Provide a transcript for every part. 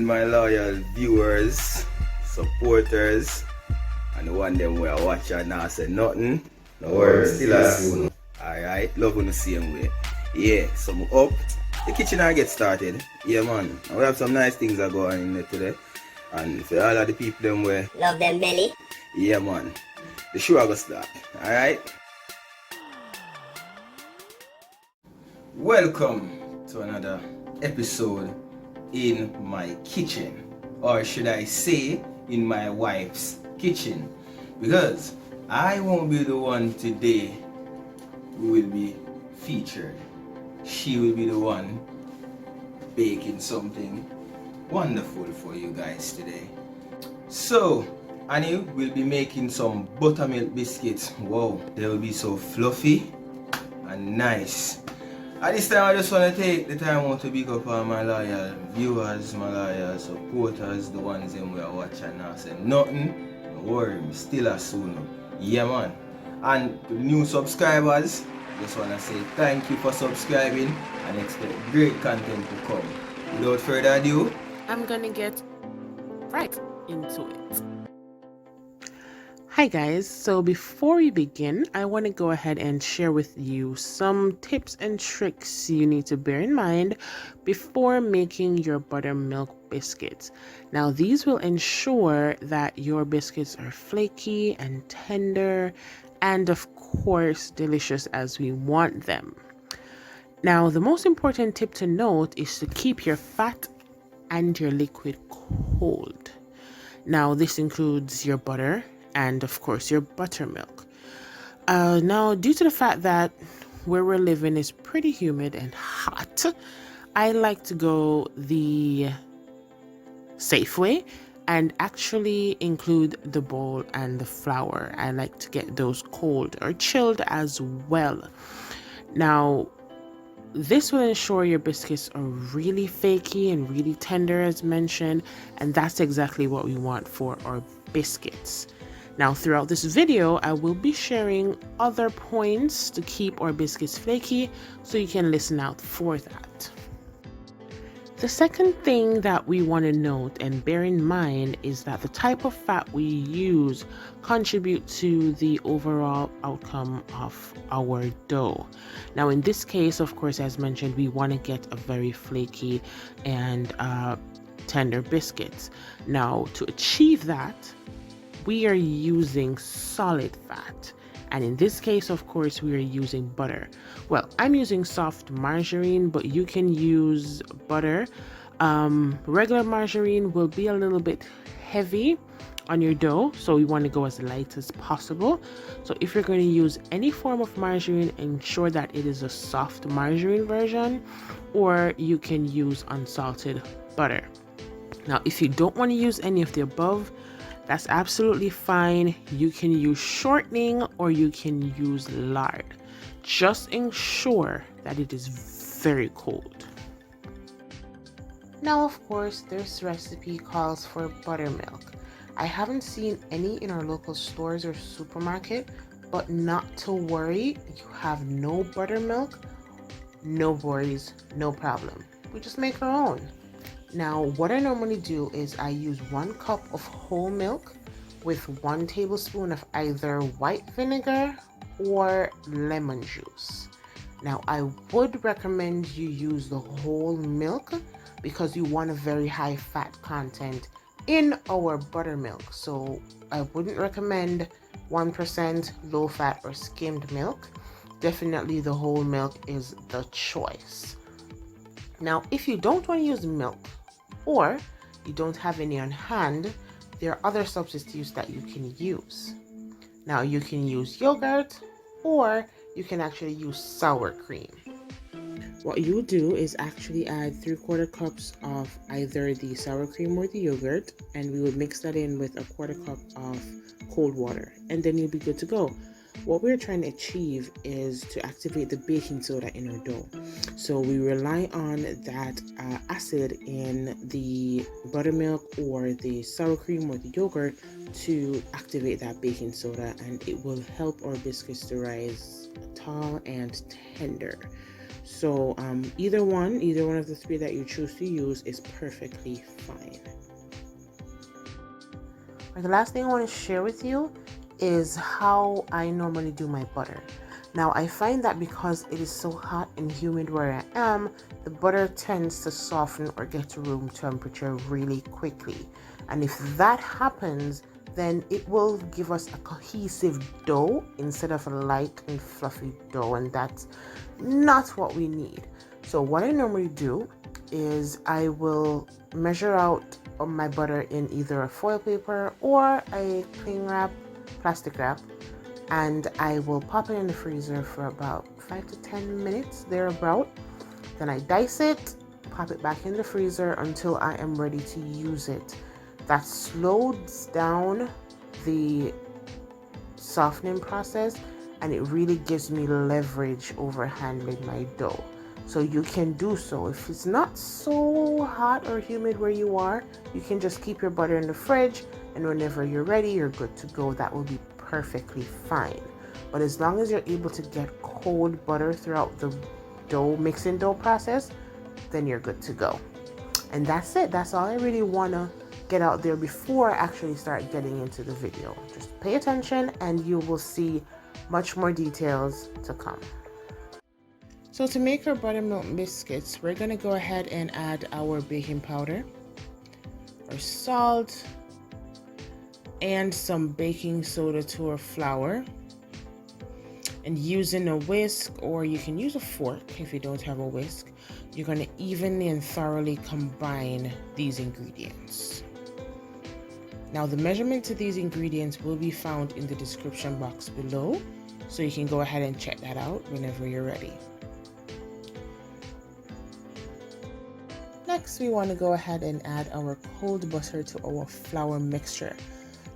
My loyal viewers, supporters, and the one them where I watch and now say nothing. No worries, still a soon. Alright, love on the same way. Yeah, so I'm up. The kitchen I get started. Yeah man. And we have some nice things that go on in there today. And for all of the people them where love them belly. Yeah man. The show I go start. Alright. Welcome to another episode in my kitchen, or should I say in my wife's kitchen, because I won't be the one today who will be featured. She will be the one baking something wonderful for you guys today. So Annie will be making some buttermilk biscuits. Wow, they will be so fluffy and nice. At this time, I just want to take the time out to big up all my loyal viewers, my loyal supporters, the ones them we are watching now. Say nothing, no worry, I'm still a soon. Yeah man. And to the new subscribers, just want to say thank you for subscribing and expect great content to come. Without further ado, I'm gonna get right into it. Hi guys, so before we begin, I want to go ahead and share with you some tips and tricks you need to bear in mind before making your buttermilk biscuits. Now these will ensure that your biscuits are flaky and tender and of course delicious as we want them. Now the most important tip to note is to keep your fat and your liquid cold. Now this includes your butter and of course your buttermilk. Now due to the fact that where we're living is pretty humid and hot, I like to go the safe way and actually include the bowl and the flour. I like to get those cold or chilled as well. Now this will ensure your biscuits are really flaky and really tender as mentioned, and that's exactly what we want for our biscuits. Now throughout this video, I will be sharing other points to keep our biscuits flaky, so you can listen out for that. The second thing that we want to note and bear in mind is that the type of fat we use contribute to the overall outcome of our dough. Now in this case, of course, as mentioned, we want to get a very flaky and tender biscuits. Now to achieve that, we are using solid fat, and in this case of course we are using butter. Well, I'm using soft margarine, but you can use butter. Regular margarine will be a little bit heavy on your dough, so we want to go as light as possible. So if you're going to use any form of margarine, ensure that it is a soft margarine version, or you can use unsalted butter. Now if you don't want to use any of the above, that's absolutely fine. You can use shortening or you can use lard. Just ensure that it is very cold. Now, of course, this recipe calls for buttermilk. I haven't seen any in our local stores or supermarket, but not to worry. You have no buttermilk, no worries, no problem. We just make our own. Now, what I normally do is I use 1 cup of whole milk with 1 tablespoon of either white vinegar or lemon juice. Now, I would recommend you use the whole milk because you want a very high fat content in our buttermilk. So I wouldn't recommend 1% low fat or skimmed milk. Definitely the whole milk is the choice. Now, if you don't want to use milk, or you don't have any on hand, there are other substitutes that you can use. Now you can use yogurt, or you can actually use sour cream. What you do is actually add 3/4 cups of either the sour cream or the yogurt, and we would mix that in with 1/4 cup of cold water, and then you'll be good to go. What we're trying to achieve is to activate the baking soda in our dough. So we rely on that acid in the buttermilk or the sour cream or the yogurt to activate that baking soda, and it will help our biscuits to rise tall and tender. So either one of the 3 that you choose to use is perfectly fine. The last thing I want to share with you is how I normally do my butter. Now, I find that because it is so hot and humid where I am, the butter tends to soften or get to room temperature really quickly. And if that happens, then it will give us a cohesive dough instead of a light and fluffy dough, and that's not what we need. So what I normally do is I will measure out my butter in either a foil paper or a cling wrap, plastic wrap, and I will pop it in the freezer for about 5 to 10 minutes thereabout. Then I dice it, pop it back in the freezer until I am ready to use it. That slows down the softening process, and it really gives me leverage over handling my dough. So you can do so. If it's not so hot or humid where you are, you can just keep your butter in the fridge, and whenever you're ready, you're good to go. That will be perfectly fine. But as long as you're able to get cold butter throughout the mixing dough process, then you're good to go. And that's it. That's all I really want to get out there before I actually start getting into the video. Just pay attention and you will see much more details to come. So to make our buttermilk biscuits, we're going to go ahead and add our baking powder, our salt, and some baking soda to our flour. And using a whisk, or you can use a fork if you don't have a whisk, you're going to evenly and thoroughly combine these ingredients. Now the measurement to these ingredients will be found in the description box below, so you can go ahead and check that out whenever you're ready. Next, we want to go ahead and add our cold butter to our flour mixture.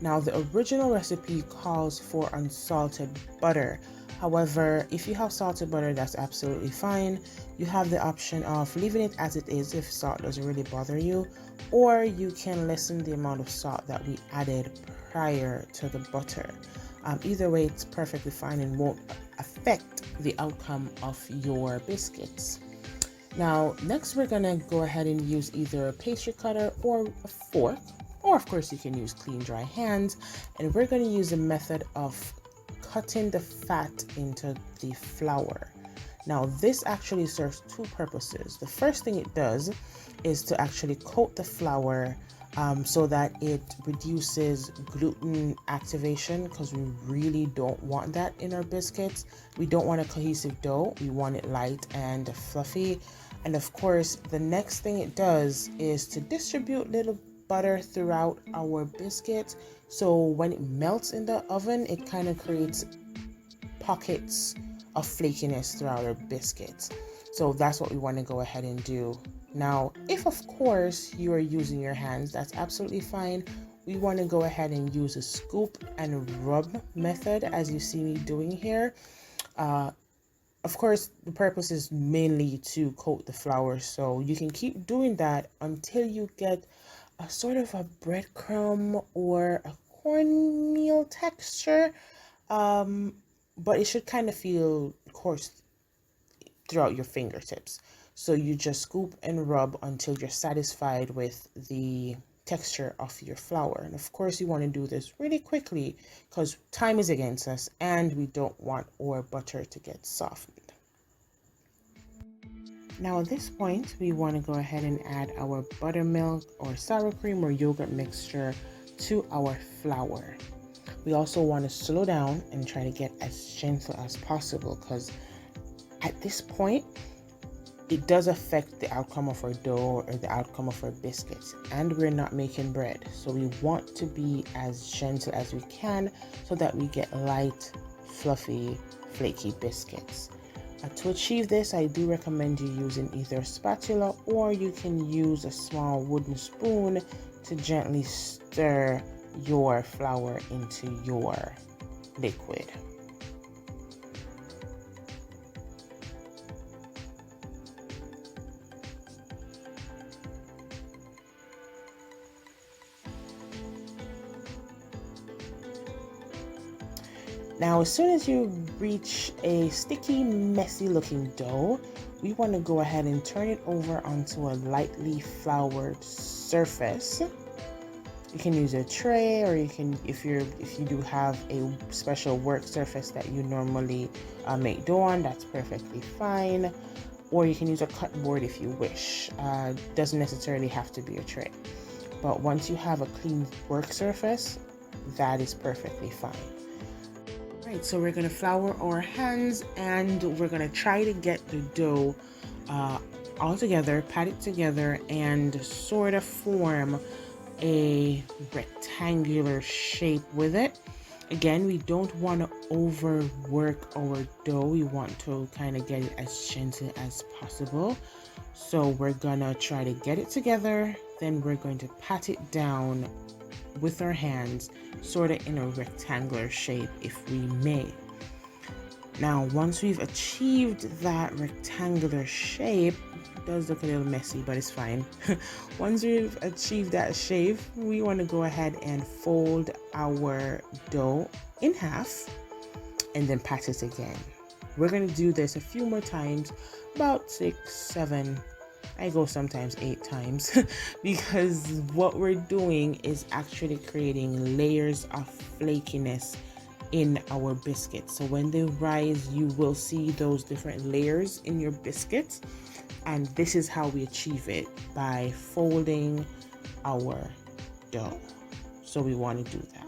Now the original recipe calls for unsalted butter. However, if you have salted butter, that's absolutely fine. You have the option of leaving it as it is if salt doesn't really bother you, or you can lessen the amount of salt that we added prior to the butter. Either way, it's perfectly fine and won't affect the outcome of your biscuits. Now, next we're gonna go ahead and use either a pastry cutter or a fork, or of course you can use clean dry hands, and we're gonna use a method of cutting the fat into the flour. Now this actually serves two purposes. The first thing it does is to actually coat the flour so that it reduces gluten activation, because we really don't want that in our biscuits. We don't want a cohesive dough. We want it light and fluffy. And of course, the next thing it does is to distribute little butter throughout our biscuit, so when it melts in the oven, it kind of creates pockets of flakiness throughout our biscuits. So that's what we want to go ahead and do. Now, if of course you are using your hands, that's absolutely fine. We want to go ahead and use a scoop and rub method, as you see me doing here. Of course, the purpose is mainly to coat the flour, so you can keep doing that until you get a sort of a breadcrumb or a cornmeal texture, but it should kind of feel coarse throughout your fingertips. So you just scoop and rub until you're satisfied with the texture of your flour. And of course you want to do this really quickly because time is against us and we don't want our butter to get softened. Now at this point we want to go ahead and add our buttermilk or sour cream or yogurt mixture to our flour. We also want to slow down and try to get as gentle as possible, because at this point it does affect the outcome of our dough or the outcome of our biscuits, and we're not making bread, so we want to be as gentle as we can so that we get light, fluffy, flaky biscuits. To achieve this, I do recommend you using either a spatula or you can use a small wooden spoon to gently stir your flour into your liquid. Now, as soon as you reach a sticky, messy looking dough, we want to go ahead and turn it over onto a lightly floured surface. You can use a tray, or you can, if you do have a special work surface that you normally make dough on, that's perfectly fine. Or you can use a cut board if you wish. Doesn't necessarily have to be a tray. But once you have a clean work surface, that is perfectly fine. Right, so we're gonna flour our hands, and we're gonna try to get the dough all together, pat it together, and sort of form a rectangular shape with it. Again, we don't want to overwork our dough. We want to kind of get it as gentle as possible. So we're gonna try to get it together, then we're going to pat it down with our hands, sort of in a rectangular shape, if we may. Now, once we've achieved that rectangular shape, it does look a little messy, but it's fine. Once we've achieved that shape, we want to go ahead and fold our dough in half and then pat it again. We're going to do this a few more times, about 6, 7, I go sometimes 8 times, because what we're doing is actually creating layers of flakiness in our biscuits. So when they rise, you will see those different layers in your biscuits, and this is how we achieve it, by folding our dough. So we want to do that.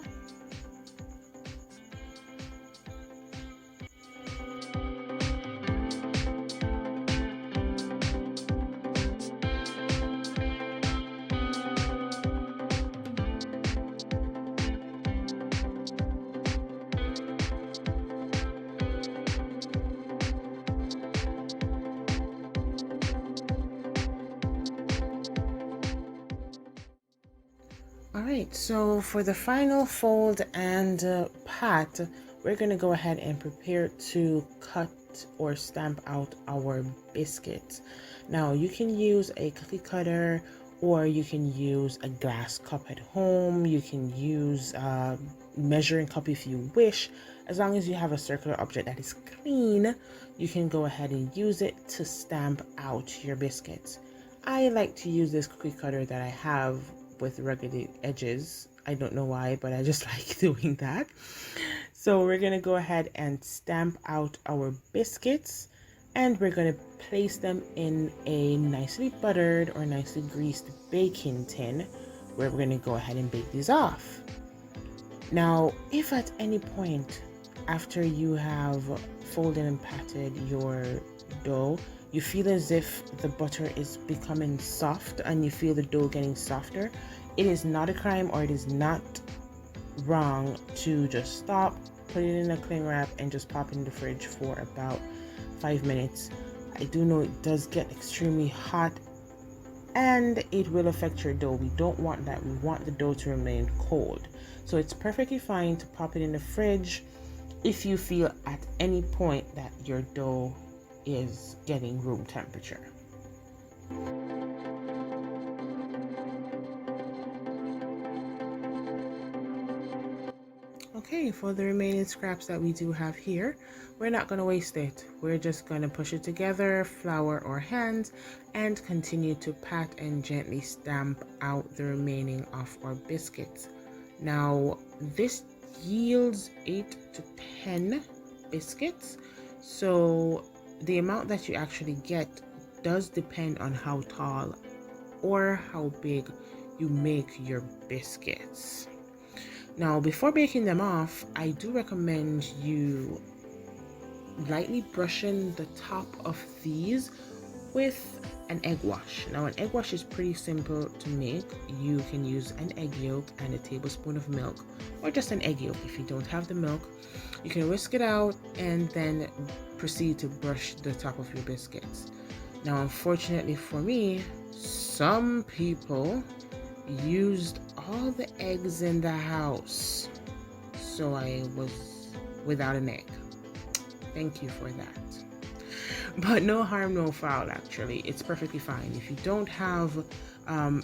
Alright, so for the final fold and pat, we're going to go ahead and prepare to cut or stamp out our biscuits. Now, you can use a cookie cutter, or you can use a glass cup at home. You can use a measuring cup if you wish. As long as you have a circular object that is clean, you can go ahead and use it to stamp out your biscuits. I like to use this cookie cutter that I have with rugged edges. I don't know why, but I just like doing that. So we're gonna go ahead and stamp out our biscuits, and we're gonna place them in a nicely buttered or nicely greased baking tin, where we're gonna go ahead and bake these off. Now, if at any point after you have folded and patted your dough, you feel as if the butter is becoming soft and you feel the dough getting softer, it is not a crime, or it is not wrong to just stop, put it in a cling wrap, and just pop it in the fridge for about 5 minutes. I do know it does get extremely hot and it will affect your dough. We don't want that. We want the dough to remain cold. So it's perfectly fine to pop it in the fridge if you feel at any point that your dough is getting room temperature. Okay, for the remaining scraps that we do have here, we're not going to waste it. We're just going to push it together, flour our hands, and continue to pat and gently stamp out the remaining of our biscuits. Now, this yields 8 to 10 biscuits, so the amount that you actually get does depend on how tall or how big you make your biscuits. Now, before baking them off, I do recommend you lightly brushing the top of these with an egg wash. Now, an egg wash is pretty simple to make. You can use an egg yolk and a tablespoon of milk, or just an egg yolk. If you don't have the milk, you can whisk it out and then proceed to brush the top of your biscuits. Now, unfortunately for me, some people used all the eggs in the house, so I was without an egg. Thank you for that. But no harm, no foul. Actually, it's perfectly fine. If you don't have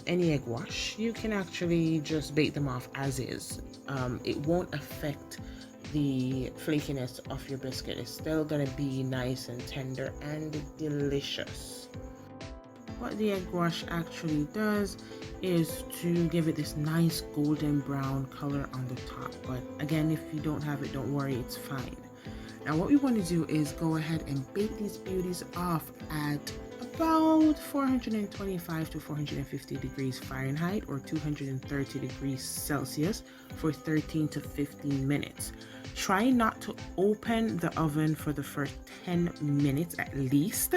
any egg wash, you can actually just bake them off as is. It won't affect the flakiness of your biscuit. It's still gonna be nice and tender and delicious. What the egg wash actually does is to give it this nice golden brown color on the top. But again, if you don't have it, don't worry, it's fine. Now what we want to do is go ahead and bake these beauties off at about 425 to 450 degrees Fahrenheit or 230 degrees Celsius for 13 to 15 minutes. Try not to open the oven for the first 10 minutes at least,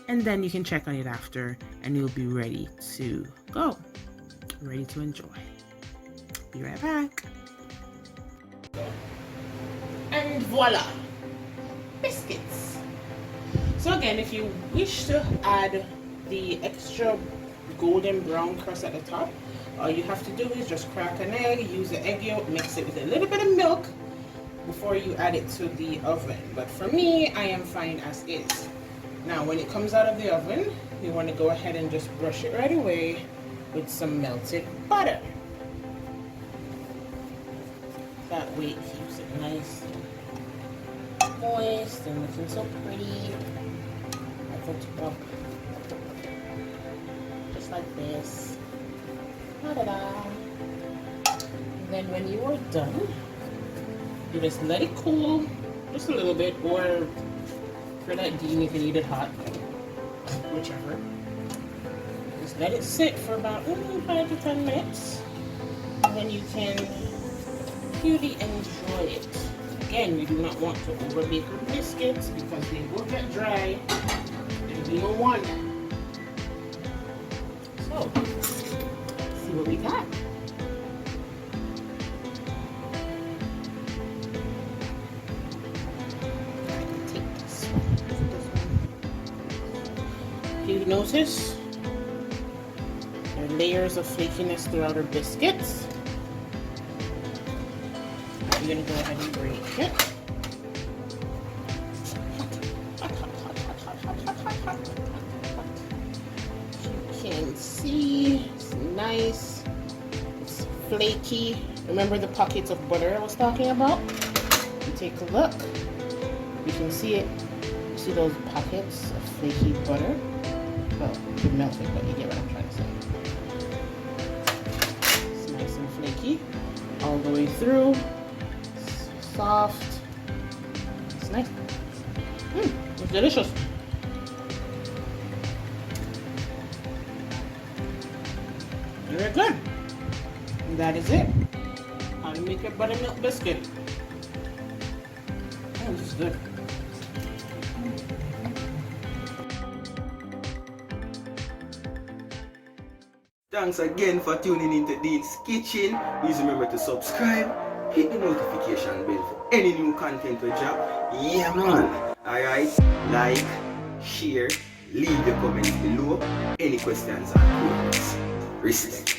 and then you can check on it after and you'll be ready to go. Ready to enjoy. Be right back. And voila! Biscuits. So again, if you wish to add the extra golden brown crust at the top, all you have to do is just crack an egg, use the egg yolk, mix it with a little bit of milk before you add it to the oven. But for me, I am fine as is. Now when it comes out of the oven, you want to go ahead and just brush it right away with some melted butter. That way it keeps it nice and moist and looking so pretty. Just like this. Ta-da-da. And then when you are done, you just let it cool just a little bit, or for that Dean, you can eat it hot, whichever. Just let it sit for about 5 to 10 minutes, and then you can really enjoy it. Again, you do not want to overbake your biscuits because they will get dry. We don't want that. So, let's see what we got. I can take this one. You notice there are layers of flakiness throughout our biscuits. We're going to go ahead and break it. You can see it's nice, it's flaky. Remember the pockets of butter I was talking about? You take a look, you can see it. You see those pockets of flaky butter? Well, you can melt it, but you get what I'm trying to say. It's nice and flaky all the way through. It's soft. It's nice. It's delicious. Very good. And that is it. How to make a buttermilk biscuit. Oh, this is good. Thanks again for tuning into Dean's Kitchen. Please remember to subscribe, hit the notification bell for any new content we drop. Yeah man. Alright, like, share, leave your comments below. Any questions or queries. Respect.